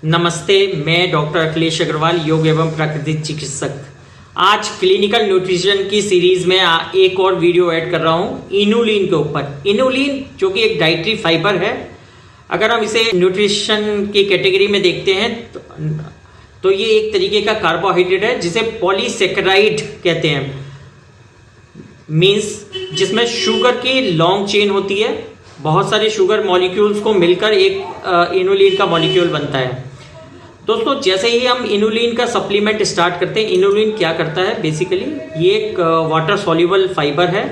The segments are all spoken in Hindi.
नमस्ते, मैं डॉक्टर अखिलेश अग्रवाल, योग एवं प्राकृतिक चिकित्सक। आज क्लिनिकल न्यूट्रिशन की सीरीज में एक और वीडियो ऐड कर रहा हूँ इनुलिन के ऊपर। इनुलिन जो कि एक डाइटरी फाइबर है, अगर हम इसे न्यूट्रिशन की कैटेगरी में देखते हैं तो ये एक तरीके का कार्बोहाइड्रेट है जिसे पॉलीसेकेराइड कहते हैं। मीन्स जिसमें शुगर की लॉन्ग चेन होती है, बहुत सारे शुगर मॉलिक्यूल्स को मिलकर एक इनुलिन का मॉलिक्यूल बनता है। दोस्तों, जैसे ही हम इनुलिन का सप्लीमेंट स्टार्ट करते हैं, इनुलिन क्या करता है बेसिकली, ये एक वाटर सॉल्युबल फाइबर है।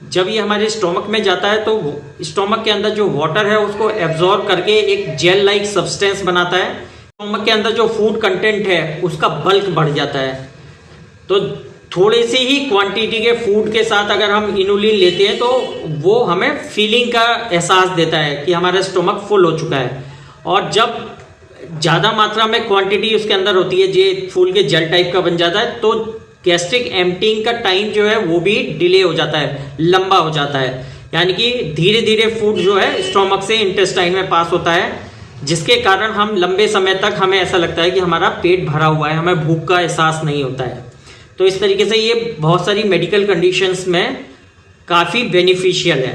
जब ये हमारे स्टोमक में जाता है तो स्टोमक के अंदर जो वाटर है उसको एब्जॉर्ब करके एक जेल लाइक सब्सटेंस बनाता है। स्टोमक के अंदर जो फूड कंटेंट है उसका बल्क बढ़ जाता है। तो थोड़ी सी ही क्वांटिटी के फूड के साथ अगर हम इनुलिन लेते हैं तो वो हमें फीलिंग का एहसास देता है कि हमारा स्टोमक फुल हो चुका है। और जब ज़्यादा मात्रा में क्वांटिटी उसके अंदर होती है, जो फूल के जेल टाइप का बन जाता है, तो गैस्ट्रिक एम्प्टिंग का टाइम जो है वो भी डिले हो जाता है, लंबा हो जाता है। यानी कि धीरे धीरे फूड जो है स्टोमक से इंटेस्टाइन में पास होता है, जिसके कारण हम लंबे समय तक हमें ऐसा लगता है कि हमारा पेट भरा हुआ है, हमें भूख का एहसास नहीं होता है। तो इस तरीके से ये बहुत सारी मेडिकल कंडीशंस में काफ़ी बेनिफिशियल है।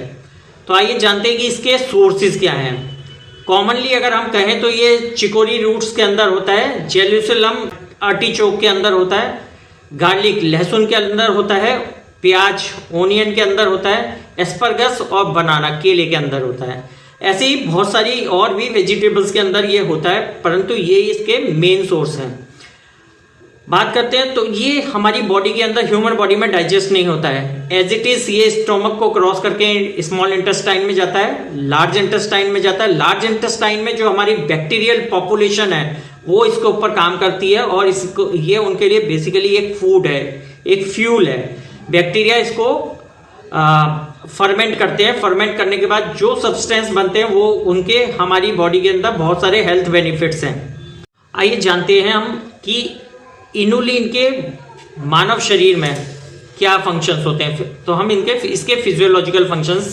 तो आइए जानते हैं कि इसके सोर्सेज क्या हैं। कॉमनली अगर हम कहें तो ये चिकोरी रूट्स के अंदर होता है, जेरूसलम आर्टिचोक के अंदर होता है, गार्लिक लहसुन के अंदर होता है, प्याज ओनियन के अंदर होता है, एस्परगस और बनाना केले के अंदर होता है। ऐसे ही बहुत सारी और भी वेजिटेबल्स के अंदर ये होता है, परंतु ये इसके मेन सोर्स हैं। बात करते हैं तो ये हमारी बॉडी के अंदर, ह्यूमन बॉडी में डाइजेस्ट नहीं होता है एज इट इज। ये स्टोमक को क्रॉस करके स्मॉल इंटेस्टाइन में जाता है, लार्ज इंटेस्टाइन में जाता है। लार्ज इंटेस्टाइन में जो हमारी बैक्टीरियल पॉपुलेशन है वो इसके ऊपर काम करती है और इसको ये उनके लिए बेसिकली एक फूड है, एक फ्यूल है। बैक्टीरिया इसको फर्मेंट करते हैं। फर्मेंट करने के बाद जो सब्सटेंस बनते हैं वो उनके हमारी बॉडी के अंदर बहुत सारे हेल्थ बेनिफिट्स हैं। आइए जानते हैं हम कि इनुलिन के मानव शरीर में क्या फंक्शंस होते हैं। तो हम इसके फिजियोलॉजिकल फंक्शंस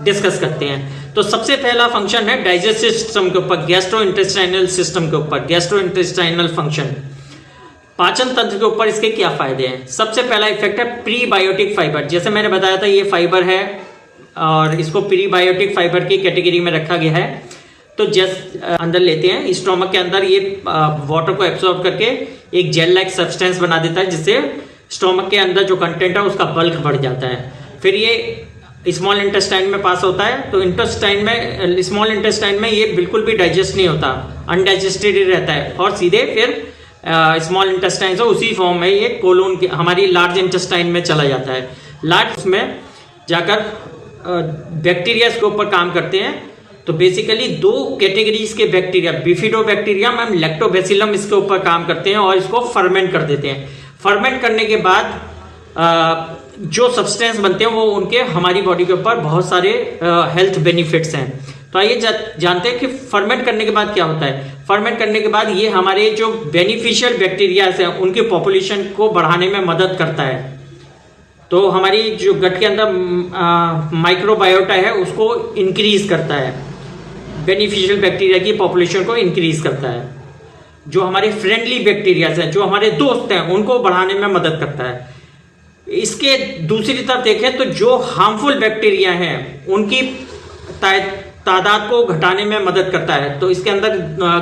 डिस्कस करते हैं। तो सबसे पहला फंक्शन है डाइजेस्टिव सिस्टम के ऊपर, गैस्ट्रो इंटेस्टाइनल सिस्टम के ऊपर, गैस्ट्रो इंटेस्टाइनल फंक्शन, पाचन तंत्र के ऊपर इसके क्या फायदे हैं। सबसे पहला इफेक्ट है प्रीबायोटिक फाइबर। जैसे मैंने बताया था ये फाइबर है और इसको प्रीबायोटिक फाइबर की कैटेगरी में रखा गया है। तो जस्ट अंदर लेते हैं, स्टोमक के अंदर ये वाटर को एब्सॉर्ब करके एक जेल लाइक सब्सटेंस बना देता है, जिससे स्टोमक के अंदर जो कंटेंट है उसका बल्क बढ़ जाता है। फिर ये स्मॉल इंटेस्टाइन में पास होता है। तो स्मॉल इंटेस्टाइन में ये बिल्कुल भी डाइजेस्ट नहीं होता, अनडाइजेस्टेड रहता है और सीधे फिर स्मॉल इंटेस्टाइन से उसी फॉर्म में ये कोलोन की हमारी लार्ज इंटेस्टाइन में चला जाता है। लार्ज में जाकर बैक्टीरिया इसके ऊपर काम करते हैं। तो बेसिकली दो कैटेगरीज के बैक्टीरिया, बिफिडोबैक्टीरियम एंड लैक्टोबैसिलम, इसके ऊपर काम करते हैं और इसको फर्मेंट कर देते हैं। फर्मेंट करने के बाद जो सब्सटेंस बनते हैं वो उनके हमारी बॉडी के ऊपर बहुत सारे हेल्थ बेनिफिट्स हैं। तो आइए जानते हैं कि फर्मेंट करने के बाद क्या होता है। फर्मेंट करने के बाद ये हमारे जो बेनिफिशियल बैक्टीरियाज हैं उनके पॉपुलेशन को बढ़ाने में मदद करता है। तो हमारी जो गट के अंदर माइक्रोबायोटा है उसको इंक्रीज करता है, बेनिफिशियल बैक्टीरिया की पॉपुलेशन को इंक्रीज करता है। जो हमारे फ्रेंडली बैक्टीरियाज हैं, जो हमारे दोस्त हैं, उनको बढ़ाने में मदद करता है। इसके दूसरी तरफ देखें तो जो हार्मफुल बैक्टीरिया हैं उनकी तादाद को घटाने में मदद करता है। तो इसके अंदर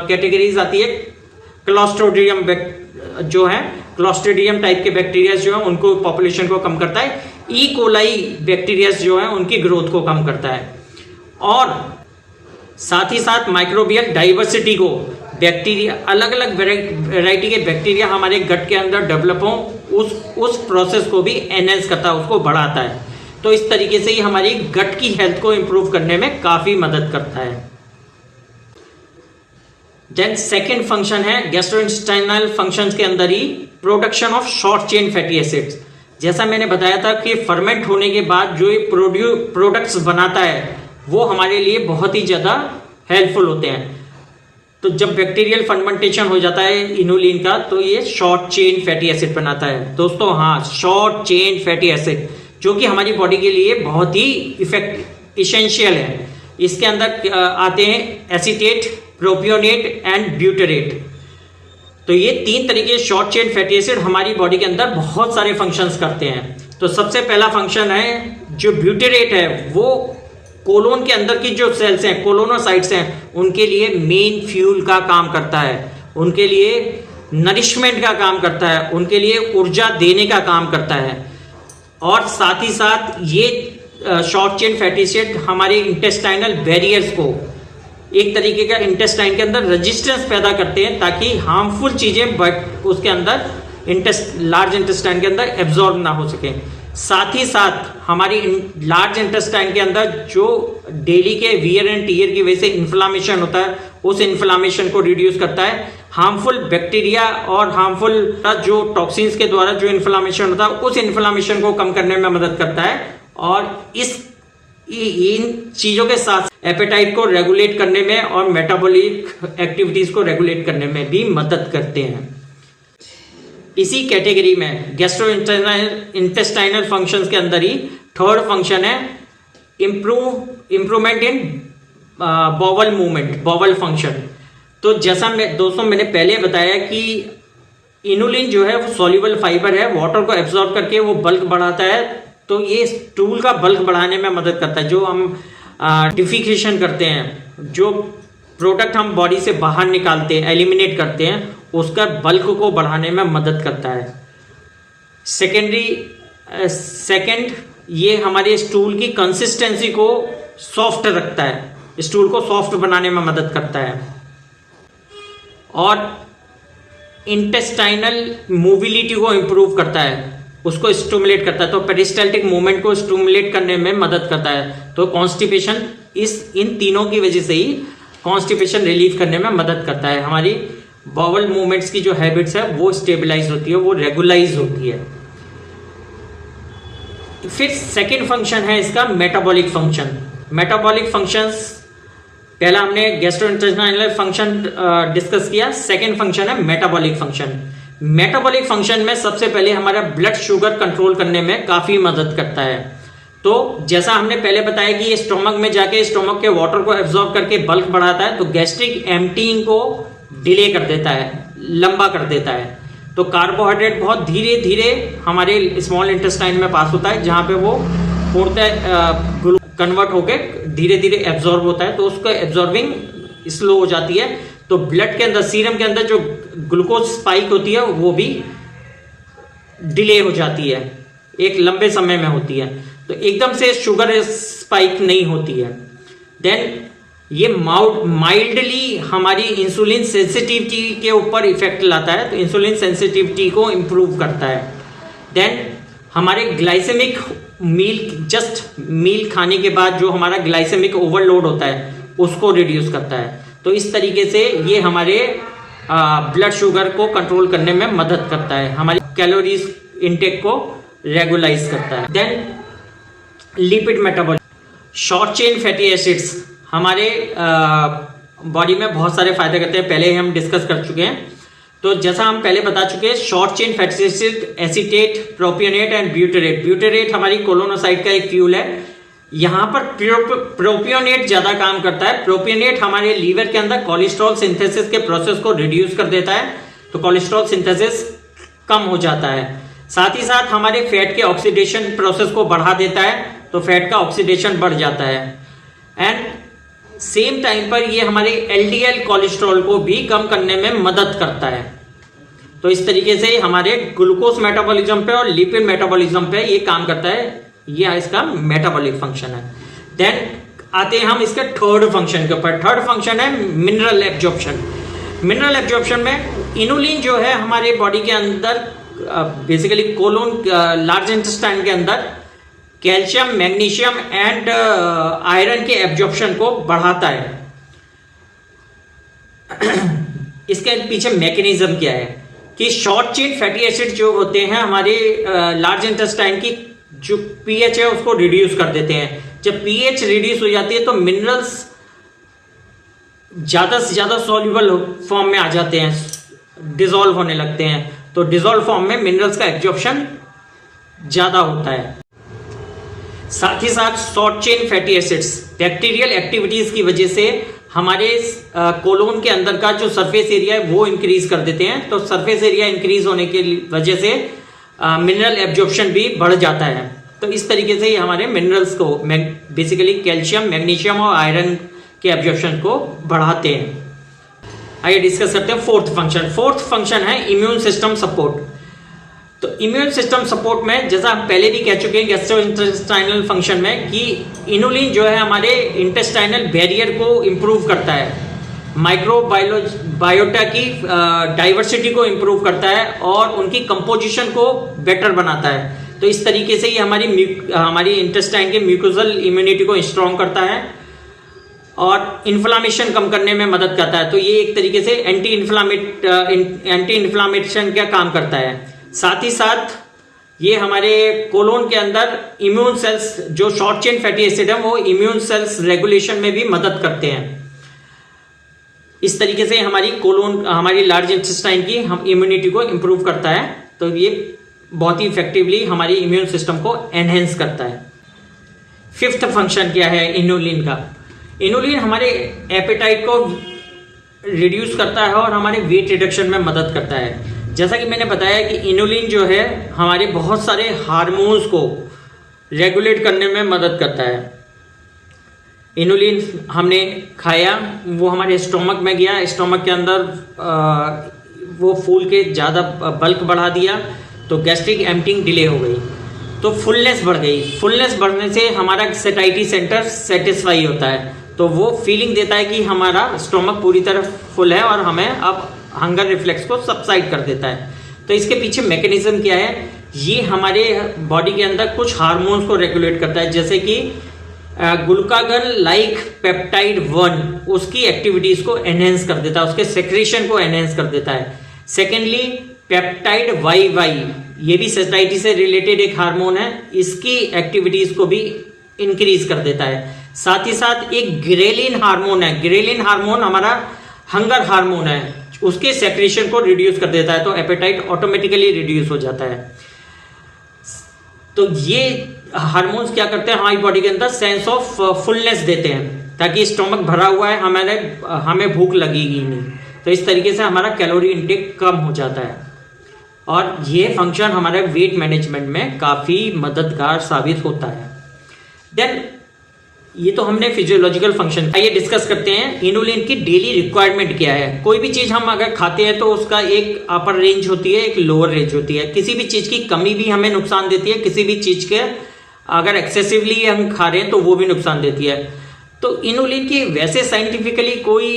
कैटेगरीज आती है। क्लॉस्ट्रिडियम जो है, क्लॉस्ट्रिडियम टाइप के बैक्टीरिया जो है उनको पॉपुलेशन को कम करता है। ई कोलाई बैक्टीरिया जो है उनकी ग्रोथ को कम करता है और साथ ही साथ माइक्रोबियल डाइवर्सिटी को, बैक्टीरिया अलग अलग वैरायटी के बैक्टीरिया हमारे गट के अंदर डेवलप हो उस प्रोसेस को भी एनहेंस करता है, उसको बढ़ाता है। तो इस तरीके से ही हमारी गट की हेल्थ को इंप्रूव करने में काफ़ी मदद करता है। देन सेकेंड फंक्शन है गैस्ट्रोइंटेस्टाइनल फंक्शंस के अंदर ही production of short chain fatty acids. जैसा मैंने बताया था कि फर्मेंट होने के बाद जो ये प्रोडक्ट्स बनाता है वो हमारे लिए बहुत ही ज़्यादा हेल्पफुल होते हैं। तो जब बैक्टीरियल फर्मेंटेशन हो जाता है इनुलिन का तो ये शॉर्ट चेन फैटी एसिड बनाता है। दोस्तों हाँ, शॉर्ट चेन फैटी एसिड जो कि हमारी बॉडी के लिए बहुत ही इसेंशियल है। इसके अंदर आते हैं एसीटेट, प्रोपियोनेट एंड ब्यूटेरेट। तो ये 3 तरीके शॉर्ट चेन फैटी एसिड हमारी बॉडी के अंदर बहुत सारे फंक्शंस करते हैं। तो सबसे पहला फंक्शन है जो ब्यूटेरेट है, वो कोलोन के अंदर की जो सेल्स हैं, कोलोनोसाइट्स हैं, उनके लिए मेन फ्यूल का काम करता है, उनके लिए नरिशमेंट का काम करता है, उनके लिए ऊर्जा देने का काम करता है। और साथ ही साथ ये शॉर्ट चेन फैटी एसिड हमारे इंटेस्टाइनल बैरियर्स को, एक तरीके का इंटेस्टाइन के अंदर रेजिस्टेंस पैदा करते हैं ताकि हार्मफुल चीज़ें बट उसके अंदर लार्ज इंटेस्टाइन के अंदर एब्जॉर्ब ना हो सके। साथ ही साथ हमारी लार्ज इंटेस्टाइन के अंदर जो डेली के वियर एंड टीयर की वजह से इन्फ्लामेशन होता है, उस इन्फ्लामेशन को रिड्यूस करता है। हार्मफुल बैक्टीरिया और हार्मफुल जो टॉक्सिन्स के द्वारा जो इन्फ्लामेशन होता है, उस इन्फ्लामेशन को कम करने में मदद करता है। और इन चीज़ों के साथ एपेटाइट को रेगुलेट करने में और मेटाबॉलिक एक्टिविटीज को रेगुलेट करने में भी मदद करते हैं। इसी कैटेगरी में गैस्ट्रो इंटेस्टाइनल फंक्शंस के अंदर ही थर्ड फंक्शन है improvement in bowel movement, bowel function. तो जैसा मैंने पहले बताया कि इनुलिन जो है वो सॉल्युबल फाइबर है, वाटर को एब्जॉर्ब करके वो बल्क बढ़ाता है। तो ये स्टूल का बल्क बढ़ाने में मदद करता है। जो हम डिफिकेशन करते हैं, जो प्रोडक्ट हम बॉडी से बाहर निकालते हैं, एलिमिनेट करते हैं, उसका बल्क को बढ़ाने में मदद करता है। सेकंड ये हमारे स्टूल की कंसिस्टेंसी को सॉफ्ट रखता है, स्टूल को सॉफ्ट बनाने में मदद करता है। और इंटेस्टाइनल मोबिलिटी को इंप्रूव करता है, उसको स्टिमुलेट करता है। तो पेरिस्टाल्टिक मूवमेंट को स्टिमुलेट करने में मदद करता है। तो कॉन्स्टिपेशन इन तीनों की वजह से ही कॉन्स्टिपेशन रिलीव करने में मदद करता है। हमारी बॉवल मूवमेंट्स की जो हैबिट्स है वो स्टेबलाइज होती है, वो रेगुलाइज होती है। फिर सेकंड फंक्शन है इसका मेटाबॉलिक फंक्शन। मेटाबॉलिक फंक्शंस, पहला हमने गैस्ट्रोइंटेस्टाइनल फंक्शन डिस्कस किया, सेकंड फंक्शन है मेटाबॉलिक फंक्शन। मेटाबॉलिक फंक्शन में सबसे पहले हमारा ब्लड शुगर कंट्रोल करने में काफी मदद करता है। तो जैसा हमने पहले बताया कि ये स्टोमक में जाके स्टोमक के वाटर को एब्जॉर्ब करके बल्क बढ़ाता है, तो गैस्ट्रिक एम्प्टीइंग को डिले कर देता है, लंबा कर देता है। तो कार्बोहाइड्रेट बहुत धीरे धीरे हमारे स्मॉल इंटेस्टाइन में पास होता है, जहां पे वो पूर्णतः कन्वर्ट होके धीरे धीरे एब्जॉर्ब होता है। तो उसका एब्जॉर्बिंग स्लो हो जाती है। तो ब्लड के अंदर, सीरम के अंदर जो ग्लूकोज स्पाइक होती है वो भी डिले हो जाती है, एक लंबे समय में होती है। तो एकदम से शुगर स्पाइक नहीं होती है। देन ये माइल्डली हमारी इंसुलिन सेंसिटिविटी के ऊपर इफेक्ट लाता है, तो इंसुलिन सेंसिटिविटी को इंप्रूव करता है। देन हमारे ग्लाइसेमिक मील खाने के बाद जो हमारा ग्लाइसेमिक ओवरलोड होता है उसको रिड्यूस करता है। तो इस तरीके से ये हमारे ब्लड शुगर को कंट्रोल करने में मदद करता है, हमारी कैलोरीज इनटेक को रेगुलाइज करता है। Then lipid metabolism, short chain fatty acids हमारे बॉडी में बहुत सारे फायदे करते हैं, पहले ही हम डिस्कस कर चुके हैं। तो जैसा हम पहले बता चुके हैं, short chain fatty acid acetate, propionate and butyrate. Butyrate हमारी कोलोनोसाइट का एक फ्यूल है। यहाँ पर प्रोपियोनेट ज्यादा काम करता है। प्रोपियोनेट हमारे लीवर के अंदर कोलेस्ट्रॉल सिंथेसिस के प्रोसेस को रिड्यूस कर देता है, तो कोलेस्ट्रॉल सिंथेसिस कम हो जाता है। साथ ही साथ हमारे फैट के ऑक्सीडेशन प्रोसेस को बढ़ा देता है, तो फैट का ऑक्सीडेशन बढ़ जाता है। एंड सेम टाइम पर ये हमारे एलडीएल कोलेस्ट्रॉल को भी कम करने में मदद करता है। तो इस तरीके से हमारे ग्लूकोज मेटाबॉलिज्म पे और लिपिड मेटाबॉलिज्म पे ये काम करता है। ये इसका मेटाबॉलिक फंक्शन है। देन आते हैं हम इसके थर्ड फंक्शन के ऊपर। थर्ड फंक्शन है मिनरल एब्जॉर्प्शन। मिनरल एब्जॉर्प्शन में इनुलिन जो है हमारे बॉडी के अंदर बेसिकली कोलोन, लार्ज इंटेस्टाइन के अंदर कैल्शियम, मैग्नीशियम एंड आयरन के एब्जॉर्प्शन को बढ़ाता है। इसके पीछे मैकेनिज्म क्या है कि शॉर्ट चेन फैटी एसिड जो होते हैं हमारे लार्ज इंटेस्टाइन की जो पीएच है उसको रिड्यूस कर देते हैं। जब पीएच रिड्यूस हो जाती है तो मिनरल्स ज्यादा से ज्यादा सॉल्युबल फॉर्म में आ जाते हैं, डिसॉल्व होने लगते हैं। तो डिसॉल्व फॉर्म में मिनरल्स का एब्जॉर्प्शन ज्यादा होता है। साथ ही साथ short chain fatty acids bacterial activities की वजह से हमारे कोलोन के अंदर का जो सरफेस एरिया है वो इंक्रीज कर देते हैं। तो सरफेस एरिया इंक्रीज होने की वजह से मिनरल एब्जॉर्प्शन भी बढ़ जाता है। तो इस तरीके से ही हमारे मिनरल्स को बेसिकली कैल्शियम, मैग्नीशियम और आयरन के एब्जॉर्प्शन को बढ़ाते हैं। आइए डिस्कस करते हैं फोर्थ फंक्शन। फोर्थ फंक्शन है इम्यून सिस्टम सपोर्ट। तो इम्यून सिस्टम सपोर्ट में जैसा हम पहले भी कह चुके हैं गैस्ट्रोइंटेस्टाइनल फंक्शन में कि इनुलिन जो है हमारे इंटेस्टाइनल बैरियर को इम्प्रूव करता है, माइक्रोबायोटा की डाइवर्सिटी को इम्प्रूव करता है और उनकी कंपोजिशन को बेटर बनाता है। तो इस तरीके से ही हमारी इंटेस्टाइन के म्यूकोजल इम्यूनिटी को स्ट्रॉन्ग करता है और इन्फ्लामेशन कम करने में मदद करता है। तो ये एक तरीके से एंटी इन्फ्लामेशन का काम करता है। साथ ही साथ ये हमारे कोलोन के अंदर इम्यून सेल्स, जो शॉर्ट चेन फैटी एसिड है, वो इम्यून सेल्स रेगुलेशन में भी मदद करते हैं। इस तरीके से हमारी लार्ज इंटेस्टाइन की हम इम्यूनिटी को इंप्रूव करता है। तो ये बहुत ही इफेक्टिवली हमारी इम्यून सिस्टम को एनहेंस करता है। फिफ्थ फंक्शन क्या है इनुलिन का? इनुलिन हमारे एपेटाइट को रिड्यूस करता है और हमारे वेट रिडक्शन में मदद करता है। जैसा कि मैंने बताया कि इनुलिन जो है हमारे बहुत सारे हार्मोन्स को रेगुलेट करने में मदद करता है। इनुलिन हमने खाया, वो हमारे स्टोमक में गया, स्टोमक के अंदर वो फूल के ज़्यादा बल्क बढ़ा दिया, तो गैस्ट्रिक एम्पटिंग डिले हो गई, तो फुलनेस बढ़ गई। फुलनेस बढ़ने से हमारा सेटाइटी सेंटर सेटिस्फाई होता है, तो वो फीलिंग देता है कि हमारा स्टोमक पूरी तरह फुल है और हमें अब हंगर रिफ्लेक्स को सबसाइड कर देता है। तो इसके पीछे मैकेनिज्म क्या है? ये हमारे बॉडी के अंदर कुछ हार्मोन्स को रेगुलेट करता है, जैसे कि ग्लूकागन लाइक पेप्टाइड 1 उसकी एक्टिविटीज को एनहेंस कर देता है, उसके सेक्रेशन को एनहेंस कर देता है। सेकेंडली पेप्टाइड YY, ये भी सेटाइटी से रिलेटेड एक हार्मोन है, इसकी एक्टिविटीज को भी इंक्रीज कर देता है। साथ ही साथ एक ग्रेलिन हार्मोन है, ग्रेलिन हार्मोन हमारा हंगर हार्मोन है, उसके सेक्रेशन को रिड्यूस कर देता है, तो एपेटाइट ऑटोमेटिकली रिड्यूस हो जाता है। तो ये हार्मोन्स क्या करते हैं? हमारी बॉडी के अंदर सेंस ऑफ फुलनेस देते हैं, ताकि स्टोमक भरा हुआ है, हमें भूख लगेगी नहीं। तो इस तरीके से हमारा कैलोरी इंटेक कम हो जाता है और ये फंक्शन हमारे वेट मैनेजमेंट में काफ़ी मददगार साबित होता है। देन ये तो हमने फिजियोलॉजिकल फंक्शन। आइए डिस्कस करते हैं इनुलिन की डेली रिक्वायरमेंट क्या है। कोई भी चीज़ हम अगर खाते हैं तो उसका एक अपर रेंज होती है, एक लोअर रेंज होती है। किसी भी चीज़ की कमी भी हमें नुकसान देती है, किसी भी चीज़ के अगर एक्सेसिवली हम खा रहे हैं तो वो भी नुकसान देती है। तो इनुलिन की वैसे साइंटिफिकली कोई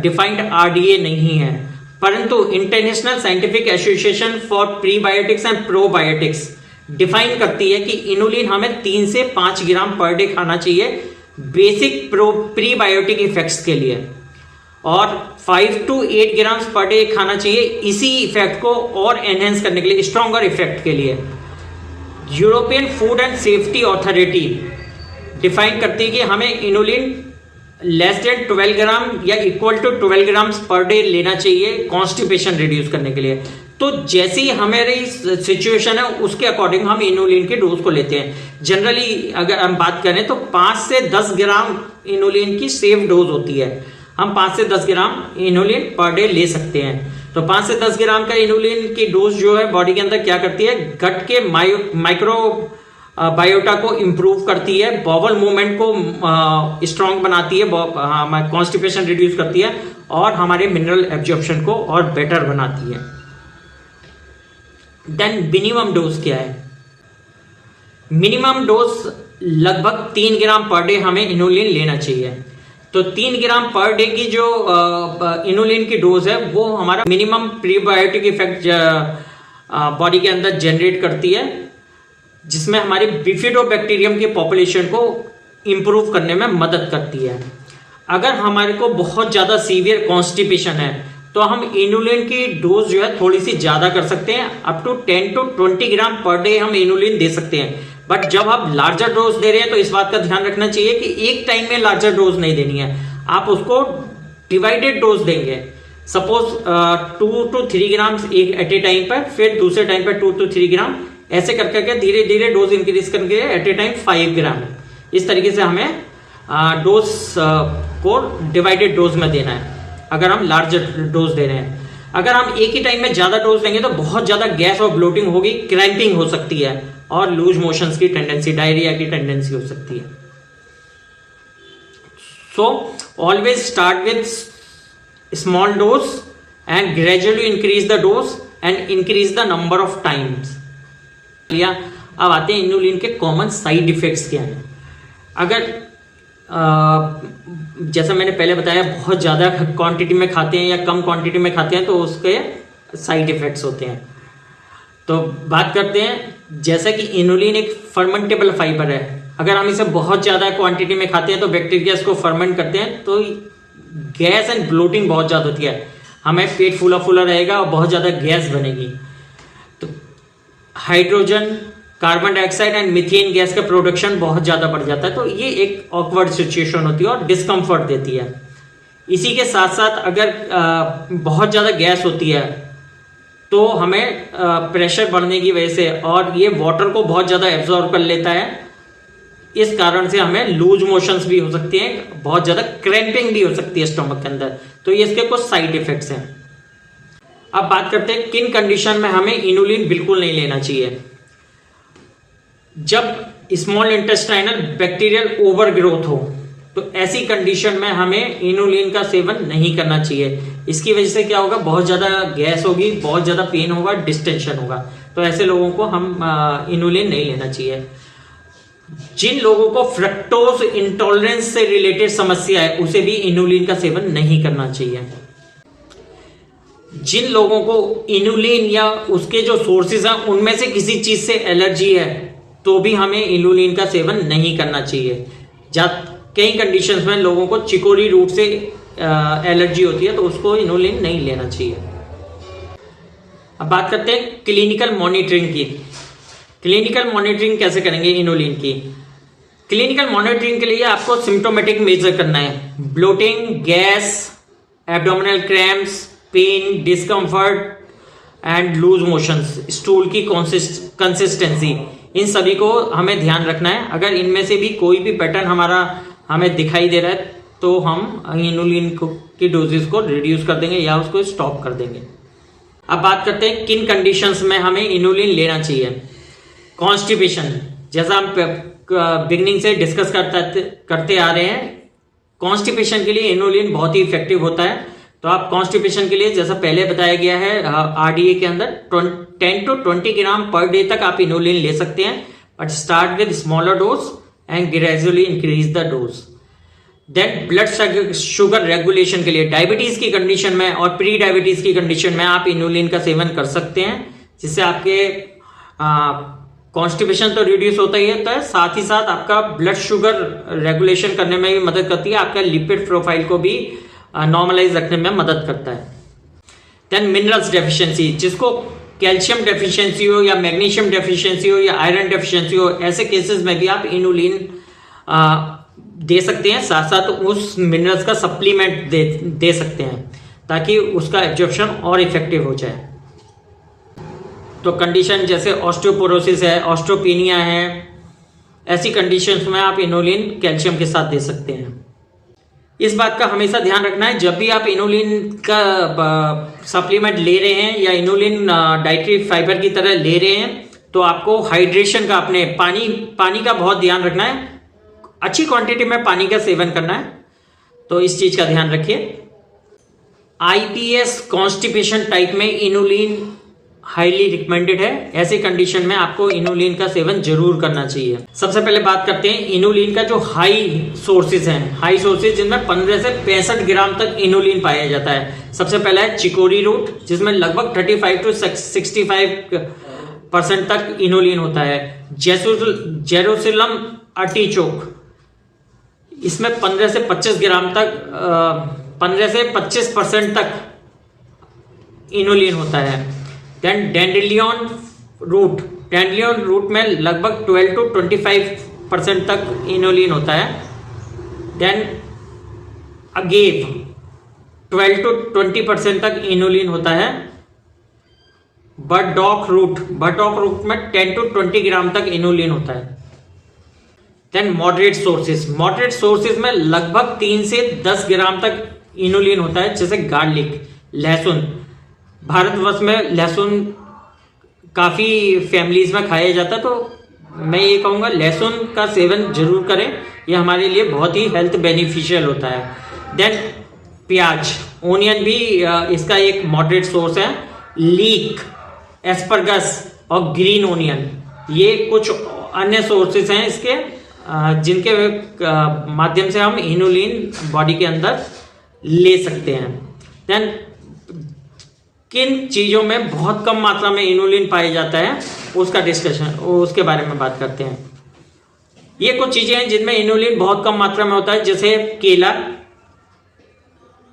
डिफाइंड RDA नहीं है, परंतु international scientific association for prebiotics and probiotics define करती है कि इनुलिन हमें 3 से 5 ग्राम पर डे खाना चाहिए बेसिक प्रीबायोटिक इफेक्ट्स के लिए, और 5 to 8 ग्राम पर डे खाना चाहिए इसी इफेक्ट को और एनहेंस करने के लिए, स्ट्रॉन्गर इफेक्ट के लिए। European food and safety authority define करती है कि हमें इनुलिन लेस देन 12 ग्राम या equal to 12 gram per day लेना चाहिए कॉन्स्टिपेशन रिड्यूस करने के लिए। तो जैसी हमारी सिचुएशन है उसके अकॉर्डिंग हम इनुलिन के डोज को लेते हैं। जनरली अगर हम बात करें तो 5 से 10 ग्राम इनुलिन की सेफ डोज होती है। हम 5 से 10 ग्राम इनुलिन पर डे ले सकते हैं। तो 5 से 10 ग्राम का इनुलिन की डोज जो है बॉडी के अंदर क्या करती है? गट के माइक्रो बायोटा को इम्प्रूव करती है, बॉवल मूवमेंट को स्ट्रॉन्ग बनाती है, कॉन्स्टिपेशन रिड्यूस करती है और हमारे मिनरल एब्जॉर्प्शन को और बेटर बनाती है। देन मिनिमम डोज क्या है? मिनिमम डोज लगभग 3 ग्राम पर डे हमें इनुलिन लेना चाहिए। तो 3 ग्राम पर डे की जो इनुलिन की डोज है वो हमारा मिनिमम प्रीबायोटिक इफेक्ट बॉडी के अंदर जनरेट करती है, जिसमें हमारे बिफिडोबैक्टीरियम की पॉपुलेशन को इम्प्रूव करने में मदद करती है। अगर हमारे को बहुत ज़्यादा सीवियर कॉन्स्टिपेशन है तो हम इनुलिन की डोज जो है थोड़ी सी ज़्यादा कर सकते हैं, up to 10 to 20 gram per day हम इनुलिन दे सकते हैं। बट जब आप लार्जर डोज दे रहे हैं तो इस बात का ध्यान रखना चाहिए कि एक टाइम में लार्जर डोज नहीं देनी है, आप उसको डिवाइडेड डोज देंगे। सपोज 2 to 3 ग्राम एक एट ए टाइम पर, फिर दूसरे टाइम पर 2 to 3 ग्राम, ऐसे कर करके धीरे धीरे डोज इंक्रीज करके एट ए टाइम 5 ग्राम। इस तरीके से हमें डोज को डिवाइडेड डोज में देना है अगर हम लार्जर डोज दे रहे हैं। अगर हम एक ही टाइम में ज्यादा डोज देंगे तो बहुत ज्यादा गैस और ब्लोटिंग होगी, क्रैम्पिंग हो सकती है और लूज मोशंस की टेंडेंसी, डायरिया की टेंडेंसी हो सकती है। So always start with small dose and gradually increase the dose and increase the number of times. अब आते हैं इनुलिन के कॉमन साइड इफेक्ट्स क्या हैं। अगर जैसा मैंने पहले बताया, बहुत ज़्यादा क्वांटिटी में खाते हैं या कम क्वांटिटी में खाते हैं तो उसके साइड इफ़ेक्ट्स होते हैं। तो बात करते हैं, जैसा कि इनुलिन एक फर्मेंटेबल फाइबर है, अगर हम इसे बहुत ज़्यादा क्वांटिटी में खाते हैं तो बैक्टीरिया इसको फर्मेंट करते हैं तो गैस एंड ब्लोटिंग बहुत ज़्यादा होती है, हमें पेट फूला फूला रहेगा और बहुत ज़्यादा गैस बनेगी। तो hydrogen, carbon dioxide and methane gas का प्रोडक्शन बहुत ज़्यादा बढ़ जाता है, तो ये एक ऑकवर्ड सिचुएशन होती है और डिस्कम्फर्ट देती है। इसी के साथ साथ अगर बहुत ज़्यादा गैस होती है तो हमें प्रेशर बढ़ने की वजह से, और ये वाटर को बहुत ज़्यादा एब्जॉर्ब कर लेता है, इस कारण से हमें लूज मोशंस भी हो सकती हैं, बहुत ज़्यादा क्रैम्पिंग भी हो सकती है स्टमक के अंदर। तो ये इसके कुछ साइड इफेक्ट्स हैं। अब बात करते हैं किन कंडीशन में हमें इनुलिन बिल्कुल नहीं लेना चाहिए। जब स्मॉल इंटेस्टाइनल बैक्टीरियल ओवरग्रोथ हो तो ऐसी कंडीशन में हमें इनुलिन का सेवन नहीं करना चाहिए। इसकी वजह से क्या होगा, बहुत ज़्यादा गैस होगी, बहुत ज़्यादा पेन होगा, डिस्टेंशन होगा, तो ऐसे लोगों को हम इनुलिन नहीं लेना चाहिए। जिन लोगों को फ्रक्टोज इंटॉलरेंस से रिलेटेड समस्या है उसे भी इनुलिन का सेवन नहीं करना चाहिए। जिन लोगों को इनुलिन या उसके जो सोर्सेज हैं उनमें से किसी चीज से एलर्जी है तो भी हमें इनुलिन का सेवन नहीं करना चाहिए। कई कंडीशंस में लोगों को चिकोरी रूट से एलर्जी होती है तो उसको इनुलिन नहीं लेना चाहिए। अब बात करते हैं क्लिनिकल मॉनिटरिंग की। क्लिनिकल मॉनिटरिंग कैसे करेंगे इनुलिन की? क्लिनिकल मॉनिटरिंग के लिए आपको सिम्टोमेटिक मेजर करना है। Bloating, gas, abdominal cramps, pain, discomfort and loose motions, stool की कंसिस्टेंसी, इन सभी को हमें ध्यान रखना है। अगर इनमें से भी कोई भी पैटर्न हमें दिखाई दे रहा है तो हम इनुलिन की डोजेस को रिड्यूस कर देंगे या उसको स्टॉप कर देंगे। अब बात करते हैं किन कंडीशंस में हमें इनुलिन लेना चाहिए। कॉन्स्टिपेशन, जैसा हम बिगनिंग से डिस्कस करते आ रहे हैं, कॉन्स्टिपेशन के लिए इनुलिन बहुत ही इफेक्टिव होता है। तो आप कॉन्स्टिपेशन के लिए, जैसा पहले बताया गया है आरडीए के अंदर, 10 to 20 ग्राम पर डे तक आप इनुलिन ले सकते हैं, but start with smaller dose and gradually increase the dose. Then blood sugar regulation के लिए डायबिटीज की कंडीशन में और प्री डायबिटीज की कंडीशन में आप इनुलिन का सेवन कर सकते हैं, जिससे आपके कॉन्स्टिपेशन तो रिड्यूस होता ही है, साथ ही साथ आपका ब्लड शुगर रेगुलेशन करने में भी मदद करती है, आपका लिपिड प्रोफाइल को भी नॉर्मलाइज रखने में मदद करता है। देन मिनरल्स डेफिशिएंसी, जिसको कैल्शियम डेफिशिएंसी हो या मैग्नीशियम डेफिशिएंसी हो या आयरन डेफिशिएंसी हो, ऐसे केसेस में भी आप इनुलिन दे सकते हैं, साथ साथ उस मिनरल्स का सप्लीमेंट दे सकते हैं ताकि उसका एब्जॉर्प्शन और इफेक्टिव हो जाए। तो कंडीशन जैसे ऑस्टियोपोरोसिस है, ऑस्ट्रोपेनिया है, ऐसी कंडीशंस में आप इनुलिन कैल्शियम के साथ दे सकते हैं। इस बात का हमेशा ध्यान रखना है, जब भी आप इनुलिन का सप्लीमेंट ले रहे हैं या इनुलिन डाइटरी फाइबर की तरह ले रहे हैं तो आपको हाइड्रेशन का, अपने पानी का बहुत ध्यान रखना है। अच्छी क्वांटिटी में पानी का सेवन करना है, तो इस चीज का ध्यान रखिए। आईपीएस कॉन्स्टिपेशन टाइप में इनुलिन हाईली रिकमेंडेड है। ऐसी कंडीशन में आपको इनुलिन का सेवन जरूर करना चाहिए। सबसे पहले बात करते हैं इनुलिन का जो हाई सोर्सेज हैं, हाई सोर्सेज जिनमें 15 से 65 ग्राम तक इनुलिन पाया जाता है। सबसे पहला है चिकोरी रूट, जिसमें लगभग 35 to 65% तक इनुलिन होता है। जेरूसलम आर्टिचोक, इसमें 15 से 25 ग्राम तक 15 से 25% तक इनुलिन होता है। देन डैंडेलियन रूट में लगभग 12 to 25% तक इनुलिन होता है। देन अगेव 12 to 20% तक इनुलिन होता है। बटडॉक रूट में 10 to 20 ग्राम तक इनुलिन होता है। देन मॉडरेट सोर्सेज में लगभग 3 से 10 ग्राम तक इनुलिन होता है, जैसे गार्लिक, लहसुन। भारतवर्ष में लहसुन काफ़ी फैमिलीज में खाया जाता है, तो मैं ये कहूँगा लहसुन का सेवन जरूर करें, ये हमारे लिए बहुत ही हेल्थ बेनिफिशियल होता है। देन प्याज, ओनियन भी इसका एक मॉडरेट सोर्स है। लीक, एस्परगस और ग्रीन ओनियन, ये कुछ अन्य सोर्सेस हैं इसके, जिनके माध्यम से हम इनुलिन बॉडी के अंदर ले सकते हैं। देन किन चीज़ों में बहुत कम मात्रा में इनुलिन पाया जाता है, उसका डिस्कशन, उसके बारे में बात करते हैं। ये कुछ चीज़ें हैं जिनमें इनुलिन बहुत कम मात्रा में होता है, जैसे केला,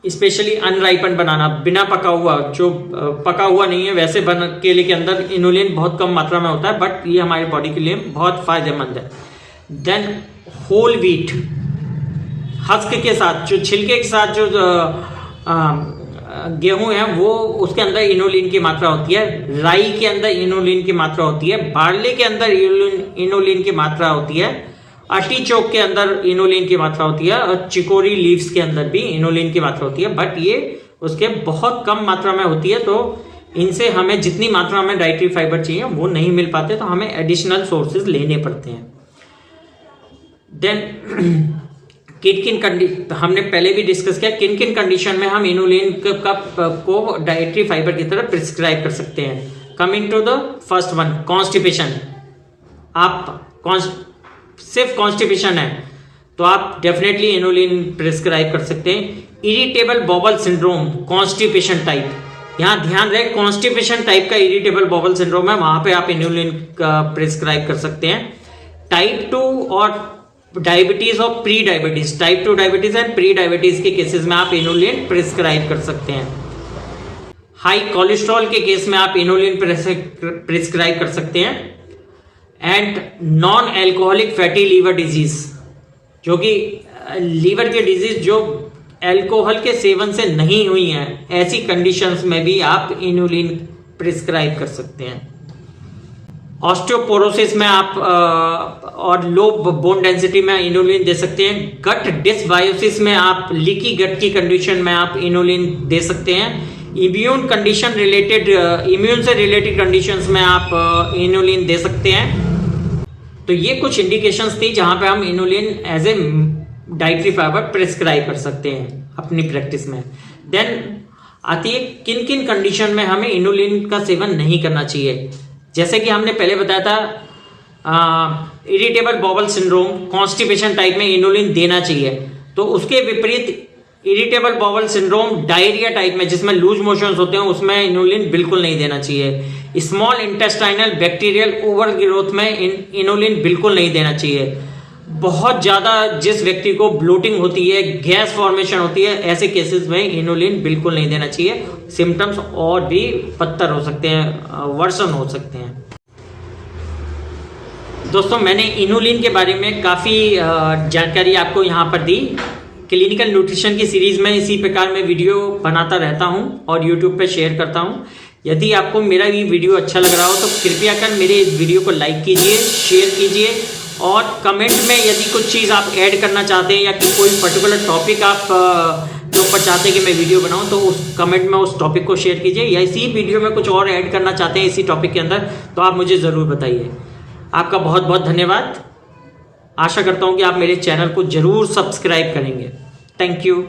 स्पेशली अनराइपन बनाना, बिना पका हुआ, जो पका हुआ नहीं है वैसे केले के अंदर इनुलिन बहुत कम मात्रा में होता है, बट ये हमारी बॉडी के लिए बहुत फायदेमंद है। देन होल व्हीट, हस्क के साथ, जो छिलके के साथ जो गेहूं है, वो उसके अंदर इनुलिन की मात्रा होती है। राई के अंदर इनुलिन की मात्रा होती है। बार्ले के अंदर इनुलिन की मात्रा होती है। आर्टिचोक के अंदर इनुलिन की मात्रा होती है, और चिकोरी लीव्स के अंदर भी इनुलिन की मात्रा होती है, बट ये उसके बहुत कम मात्रा में होती है, तो इनसे हमें जितनी मात्रा में डाइटरी फाइबर चाहिए वो नहीं मिल पाते, तो हमें एडिशनल सोर्सेज लेने पड़ते हैं। देन हमने पहले भी डिस्कस किया किन किन कंडीशन में हम इनुलिन को डाइटरी फाइबर की तरह प्रिस्क्राइब कर सकते हैं। Coming to the first one, constipation. आप सिर्फ कॉन्स्टिपेशन है तो आप डेफिनेटली इनुलिन प्रिस्क्राइब कर सकते हैं। इरिटेबल बॉबल सिंड्रोम, कॉन्स्टिपेशन टाइप, यहाँ ध्यान रहे कॉन्स्टिपेशन टाइप का इरिटेबल बॉबल सिंड्रोम है, वहां पे आप इनुलिन का प्रिस्क्राइब कर सकते हैं। टाइप 2 और डायबिटीज और pre diabetes, type 2 diabetes and pre diabetes के केसेस में आप इनुलिन प्रिस्क्राइब कर सकते हैं। हाई कोलेस्ट्रॉल के केस में आप इनुलिन प्रिस्क्राइब कर सकते हैं। And non alcoholic fatty liver disease, जो कि लीवर की डिजीज जो एल्कोहल के सेवन से नहीं हुई हैं, ऐसी कंडीशंस में भी आप इनुलिन प्रिस्क्राइब कर सकते हैं। ऑस्टियोपोरोसिस में आप और लो बोन डेंसिटी में इनुलिन दे सकते हैं। गट डिसबायोसिस में आप लीकी गट की कंडीशन में आप इनुलिन दे सकते हैं। इम्यून से रिलेटेड कंडीशंस में आप इनुलिन दे सकते हैं। तो ये कुछ इंडिकेशंस थी जहां पे हम inulin as a dietary fibre prescribe कर सकते हैं अपनी प्रैक्टिस में। देन आती है किन किन कंडीशन में हमें इनुलिन का सेवन नहीं करना चाहिए। जैसे कि हमने पहले बताया था, इरिटेबल बॉबल सिंड्रोम, कॉन्स्टिपेशन टाइप में इनुलिन देना चाहिए। तो उसके विपरीत इरिटेबल बॉबल सिंड्रोम, डायरिया टाइप में जिसमें लूज मोशंस होते हैं, उसमें इनुलिन बिल्कुल नहीं देना चाहिए। Small intestinal bacterial over growth में इनुलिन बिल्कुल नहीं देना चाहिए। बहुत ज़्यादा जिस व्यक्ति को ब्लोटिंग होती है, गैस फॉर्मेशन होती है, ऐसे केसेस में इनुलिन बिल्कुल नहीं देना चाहिए। सिम्टम्स और भी बदतर हो सकते हैं, वर्सन हो सकते हैं। दोस्तों, मैंने इनुलिन के बारे में काफ़ी जानकारी आपको यहाँ पर दी। क्लिनिकल न्यूट्रिशन की सीरीज़ में इसी प्रकार मैं वीडियो बनाता रहता हूँ और यूट्यूब पे शेयर करता हूँ। यदि आपको मेरा ये वीडियो अच्छा लग रहा हो तो कृपया कर मेरे इस वीडियो को लाइक कीजिए, शेयर कीजिए, और कमेंट में यदि कुछ चीज़ आप ऐड करना चाहते हैं या कि कोई पर्टिकुलर टॉपिक आप के ऊपर चाहते हैं कि मैं वीडियो बनाऊं, तो उस कमेंट में उस टॉपिक को शेयर कीजिए। या इसी वीडियो में कुछ और ऐड करना चाहते हैं इसी टॉपिक के अंदर, तो आप मुझे ज़रूर बताइए। आपका बहुत बहुत धन्यवाद। आशा करता हूं कि आप मेरे चैनल को ज़रूर सब्सक्राइब करेंगे। Thank you.